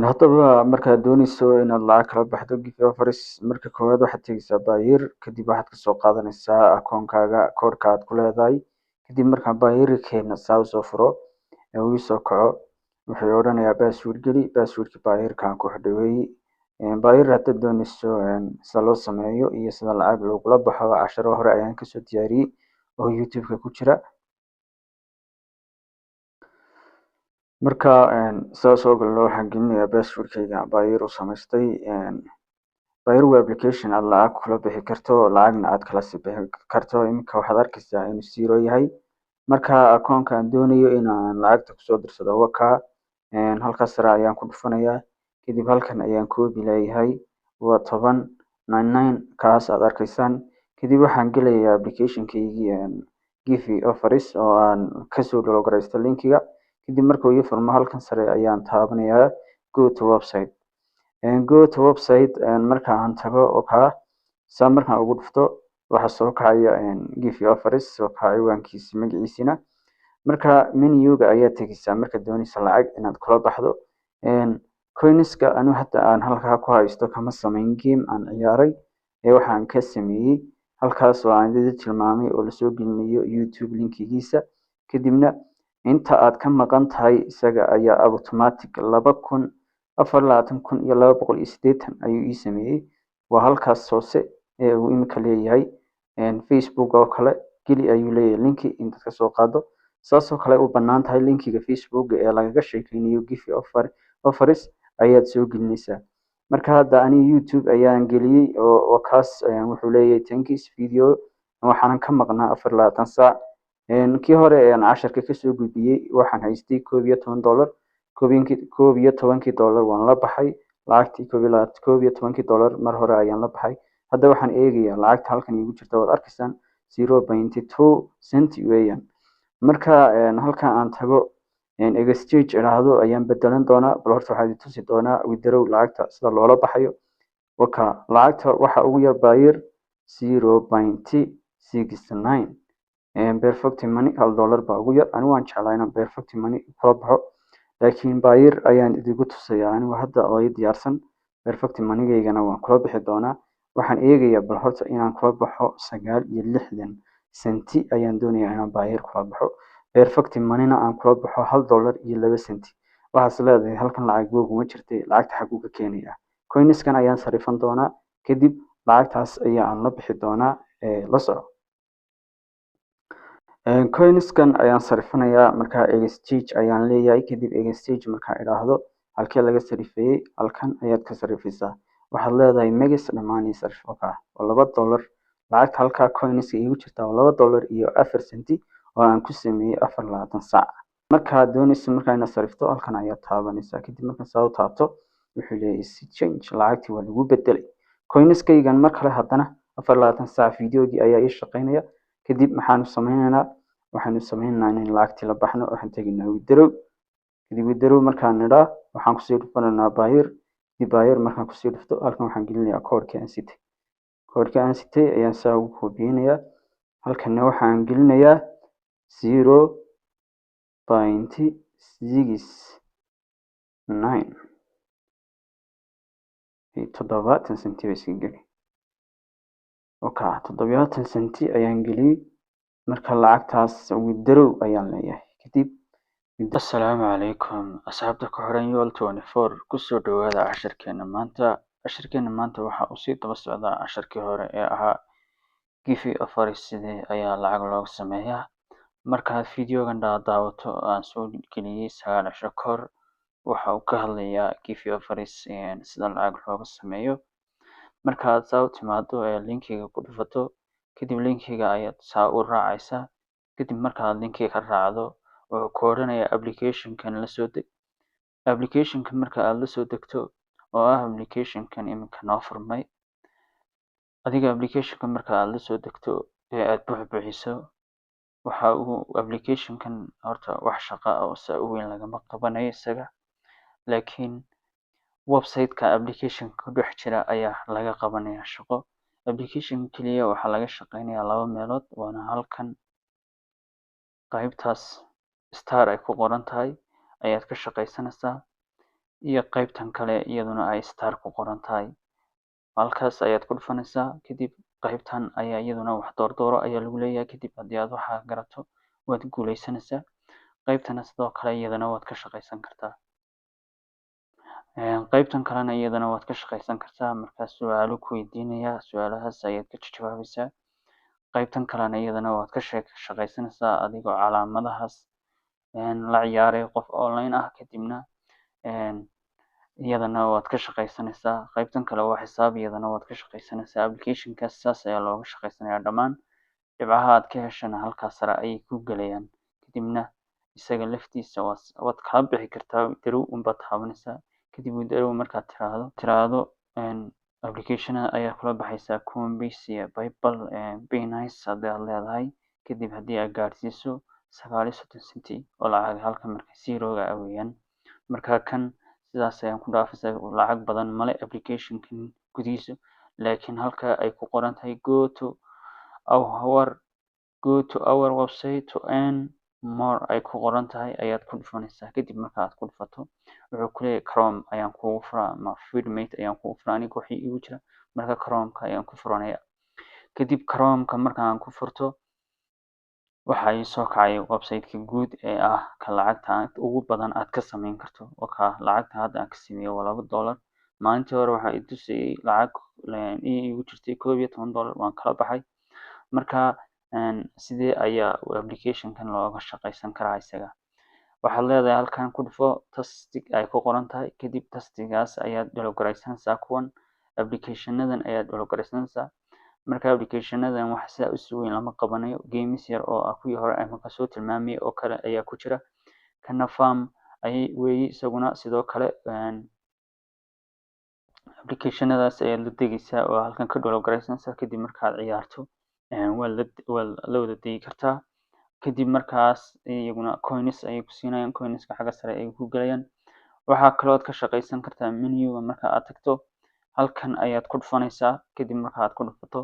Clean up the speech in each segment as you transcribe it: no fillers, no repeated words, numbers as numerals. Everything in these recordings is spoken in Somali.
haddaba markaad dooneyso inaad lacag kala baxdo Gift Offers, marka koowaad waxaad tegeysaa Payoneer, kadib waxaad kasoo qaadanaysaa akoonkaaga koodhka aad ku leedahay. Kadib markaa Payoneer-keena saa usoo furo ee uu soo kaco, wuxuu odhanayaa password geli, password-ka Payoneer-ka aan ku xidhay weeyi. Payoneer haddaad dooneyso sida loo sameeyo iyo sida lacag loogula baxo casharo hore ayaan kasoo diyaariyey oo YouTube-ka ku jira. Marka sidaas oo kale waxaan gelinayaa password-kayga Payoneer u samaystay. Payoneer waa application aad lacag kula bixi karto, lacagna aad kala sii bixi karto. Iminka waxaad arkaysaa inuu zero yahay. Marka akoonka aan doonayo inaan lacagta kusoo dirsado waa kaa. Halkaas sare ayaan ku dhufanayaa. Kadib halkan ayaan copy leeyahay. Waa 1099 kaas aad arkaysaan. Kadib waxaan gelayaa application-kaygii Gift Offers oo aan kasoo download-gareystay linkiga. Kadib markuu ii furmo halkan sare ayaan taabanayaa go to website. Go to website marka aan tago oo kaa saa markaan ugu dhufto waxa soo kacaya Gift Offers soo kacay ciwaankiisa magaciisina. Marka menu-ga ayaa tegeysaa markaad dooneyso lacag inaad kula baxdo. Coins-ka anigu hadda aan halkaa ku haysto kama samayn game aan ciyaaray waxaan ka sameeyey halkaas oo aan idin tilmaamay oo lasoo gelinayo YouTube linkigiisa. Kadibna inta aad ka maqan tahay isaga ayaa automatic 24,280 ayuu ii sameeyey. Waa halkaas hoose ee uu iminka leeyahay. Facebook oo kale geli ayuu leeyahay linki intaad kasoo qaado. Saas oo kale u bannaan tahay linkiga Facebook ee lagaga sheekeynayo Gift Offers ayaad soo gelinaysaa. Marka hadda aniga YouTube ayaan geliyey oo kaas wuxuu leeyahay thanks video waxaanan ka maqnaa 24 saac. Kii hore casharka kasoo gudbiyey waxaan haystay $11. $11 waan la baxay. Lacagtii $11 mar hore ayaan la baxay. Hadda waxaan eegayaa lacagta halkan iigu jirta waad arkaysaan 0.2 cent weeyaan. Marka halkan aan tago exchange idhaahdo ayaan bedelan doonaa. Bal horta waxaan idin tusi doonaa withdraw lacagta sida loola baxayo. Waka lacagta waxa ugu yar Payoneer 0.69 perfect money $1 baa ugu yar. Anigu waan jeclaa inaan perfect money kula baxo laakiin Payoneer ayaan idigu tusayaa anigu hadda oo ii diyaarsan. Perfect money-gaygana waan kula bixi doonaa. Waxaan eegayaa bal horta inaan kula baxo 69 senti ayaan doonayaa inaan Payoneer kula baxo. Perfect money-na aan kula baxo $1.02. Waxaas leedahay halkan lacag googuma jirtay lacagta xaguu ka keenayaa. Coins-kan ayaan sarifan doonaa kadib lacagtaas ayaan la bixi doonaa la soco. Coins-kan ayaan sarifanayaa marka exchange ayaan leeyahay. Kadib exchange markaan idhaahdo halkee laga sarifeeyey halkan ayaad ka sarifaysaa. waxaad leedahay megas dhammaan ii sarif waa $2 lacagta halkaa coins iigu jirta waa $2.04 oo aan ku sameeyey 24 saac. Markaad dooneyso inaad sarifto halkan ayaad taabanaysaa. Kadib markaad saa u taabto wuxuu leeyahay exchange lacagtii waa lagu bedelay. Coins-kaygan mar kale haddana 24 saac video-gii ayaa ii shaqeynaya. Kadib waxaanu sameynaynaa in lacagtii la baxno waxaan tegaynaa withdraw. Kadib withdraw markaan nidhaa waxaan kusii dhufanaynaa Payoneer. Kadib Payoneer markaan kusii dhufto halkan waxaan gelinayaa koodhkii aan sitay. Koodhkii aan sitay ayaan saa ugu koobiyeynayaa. Halkanna waxaan gelinayaa 0.69 70 senti bay iska geli. 70 senti ayaan geliyey. Marka lacagtaas withdraw ayaan leeyahay. Kadib assalaamu calaykum asxaabta ku xiran yool 24 kusoo dhawaada casharkeena maanta. Casharkeena maanta waxa uu sii daba socdaa casharkii hore ee ahaa Gift Offers sidee ayaa lacag looga sameeyaa. Markaad videogan daawato aan soo geliyey 9 casho ka hor waxa uu ka hadlayaa Gift Offers sida lacag looga sameeyo. Markaad saa u timaado linkiga ku dhufato kadib linkiga ayaad saa u raacaysaa. Kadib markaad linkiga ka raacdo wuxuu ku oranayaa application-kan la soo deg. Application-ka marka aad la soo degto oo ah application-kan iminka noo furmay. Adiga application-ka marka aad la soo degto ee aad buuxiso waxa uu application-kan horta wax shaqo ah oo saa u weyn lagama qabanayo isaga. Laakiin website-ka application-ka ku dhex jira ayaa laga qabanayaa shaqo. Application kaliya waxaa laga shaqeynayaa 2 meelood waana halkan qaybtaas star ay ku qoran tahay ayaad ka shaqeysanaysaa. iyo qaybtan kale iyaduna ay star ku qoran tahay. halkaas ayaad ku dhufanaysaa. kadib qaybtan ayaa iyaduna wax doordooro ayaa lagu leeyahay. kadib haddii aad waxaa garato waad guuleysanaysaa. qaybtana sidoo kale iyadana waad ka shaqaysan kartaa. qaybtan kalena iyadana waad ka shaqaysan kartaa. markaa su-aalo ku weydiinaya, su-aalahaas ayaad ka jawaabaysaa. qaybtan kalena iyadana waad ka shaqaysanaysaa adigoo calaamadahaas la ciyaaray qof online ah. kadibna iyadana waad ka shaqaysanaysaa. qaybtan kale waa xisaab, iyadana waad ka shaqaysanaysaa. applicationkaas saas ayaa looga shaqaysanayaa. dhammaan dhibcaha aad ka heshana halkaas sare ayay ku gelayaan. kadibna isaga laftiisa waad kala bixi kartaa. darow unbaad taabanaysaa. kadib darow markaad tiraahdo applicationada ayaa kula baxaysaa Coinbase, PayPal, Binance haddii aad leedahay. kadib haddii aad gaadhsiiso 39 senti oo lacag halka marka zeroga ah weeyaan. marka kan sidaas ayaan ku dhaafaysaa. lacag badan male applicationkan gudihiisa, laakiin halka ay ku qoran tahay go to our website to earn more ay ku qoran tahay ayaad ku dhufanaysaa. kadib marka aad ku dhufato wuxuu ku leeyahay Chrome ayaan kugu furaa ama Feedmate ayaan kugu furaa. aniga wixii igu jira marka Chromeka ayaan ku furanaya. kadib Chromeka markaan ku furto waxaa ii soo kacay website-ka guud ee ah ka lacagta ugu badan aad ka sameyn karto. lacagta hadda aan ka sameeyo waa $2. maalintii hore waxaa i tusayay lacag igu jirtay $11 waan kala baxay. marka sidee ayaa applicationkan looga shaqaysan karaa isaga? waxaad leedahay halkan ku dhufo tastig ay ku qoran tahay. kadib tastigaas ayaad download-garaysanaysaa. kuwan applicationadan ayaad download-garaysanaysaa. marka applicationadan wax sidaa u sii weyn lama qabanayo. games yar oo ah kuwii hore aan kasoo tilmaamay oo kale ayaa ku jira. kana farm ayay weeyi isaguna sidoo kale. applicationadaas ayaad la degaysaa oo halkan ka download-garaysanaysaa. kadib markaad ciyaarto waa la wada degi kartaa. kadib markaas iyaguna coins ayay ku siinayaan. coinska xagga sare ayay ku gelayaan. waxaa kaloo ka shaqaysan kartaa menuga. marka aad tagto halkan ayaad ku dhufanaysaa. kadib marka aad ku dhufato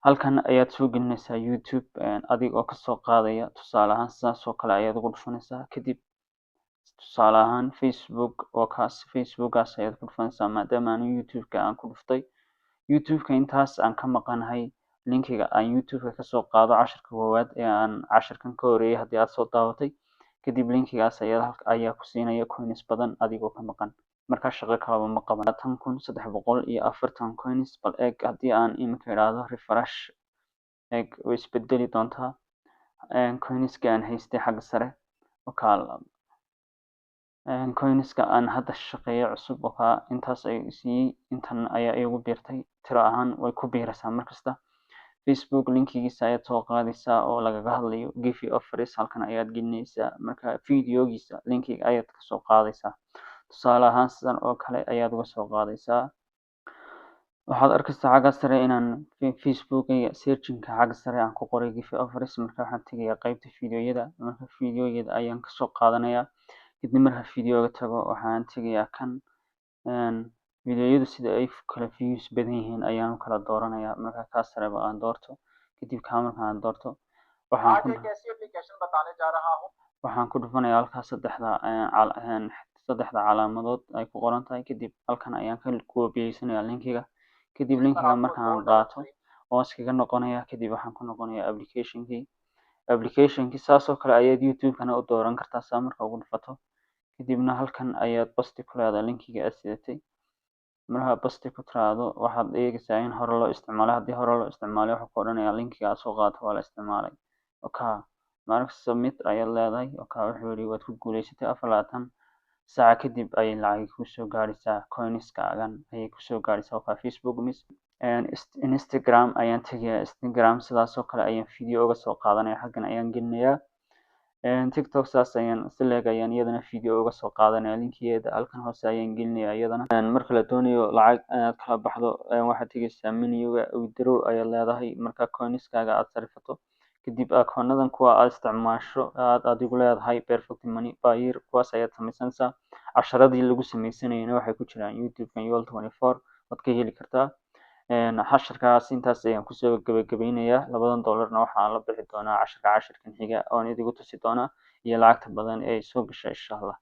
halkan ayaad soo gelinaysaa YouTube adigoo kasoo qaadaya. tusaale ahaan sidaas oo kale ayaad ugu dhufanaysaa. kadib tusaale ahaan Facebook oo kaas Facebookaas ayaad ku dhufanaysaa. maadaama aan YouTube-ka aan ku dhuftay, YouTube-ka intaas aan ka maqanahay linkiga aan YouTube-ka kasoo qaado casharka koowaad ee aan casharkan ka horeeyay haddii aad soo daawatay. kadib linkigaas ayaa ku siinaya coins badan adigoo ka maqan. markaa shaqo kalaba ma qaban. 3,340 coins. bal eeg haddii aan iminka idhaahdo refresh eeg way isbedeli doontaa. coinska aan haystay xagga sare coinska aan hadda shaqeeyo cusub intaas ayuu siiyey. intan ayaa igu biirtay. tiro ahaan way ku biiraysaa markasta. Facebook linkigiisa ayaad soo qaadaysaa oo lagaga hadlayo give offers. halkan ayaad gelinaysaa. marka videogiisa linkiga ayaad kasoo qaadaysaa. tusaale ahaan sidan oo kale ayaad uga soo qaadaysaa. waxaad arkaysaa xagga sare inaan Facebookayga searchingka xagga sare aan ku qoray give offers. marka waxaan tegayaa qaybta videoyada. marka videoyada ayaan kasoo qaadanayaa. kadib marka videoga tago waxaan tegayaa kan videoyadu sida ay kala views badan yihiin ayaan u kala dooranayaa. marka kaas sareba aan doorto. kadib kaa marka aan doorto waxaan ku dhufanayaa halkaas saddexda calaamadood ay ku qoran tahay. kadib halkan ayaan ka koobiyeysanaya linkiga. kadib linkiga markaan qaato oo iskaga noqonaya. kadib waxaan ku noqonayaa applicationkii saas oo kale ayaad YouTube-kana u dooran kartaa. saa marka ugu dhufato kadibna halkan ayaad basti ku leedahay linkiga aad sidatay. markaa basti ku tiraahdo waxaad eegaysaa in hore loo isticmaalay. haddii hore loo isticmaalay wuxuu ku odhanayaa linkiga aad soo qaadato waa la isticmaalay. marka submit ayaad leedahay. wuxuu yidhi waad ku guuleysatay. 24 saac kadib ayay lacag kusoo gaadhaysaa. coinskaagan ayay kusoo gaadhaysaa. Facebook Instagram ayaan tegayaa. Instagram sidaas oo kale ayaan video uga soo qaadanaya. xaggan ayaan gelinayaa. TikTok saas ayaan ayaan iyadana video uga soo qaadanaya. linkigeeda halkan hoose ayaan gelinayaa iyadana. marka la doonayo lacag inaad kala baxdo waxaad tegaysaa menuga withdraw ayaad leedahay. marka coinskaaga aad sarifato kadib akoonadan kuwa aad isticmaasho aad adigu leedahay perfect money buyer kuwaas ayaad samaysanaysaa. casharadii lagu sameysanayana waxay ku jiraan YouTube-kan UL 24 waad ka heli kartaa. casharkaas intaas ayaan kusoo gabagabeynayaa. $2 waxaa la bixi doonaa casharkan xiga oon idigu tusi doonaa iyo lacagta badan ee soo gasha insha Allah.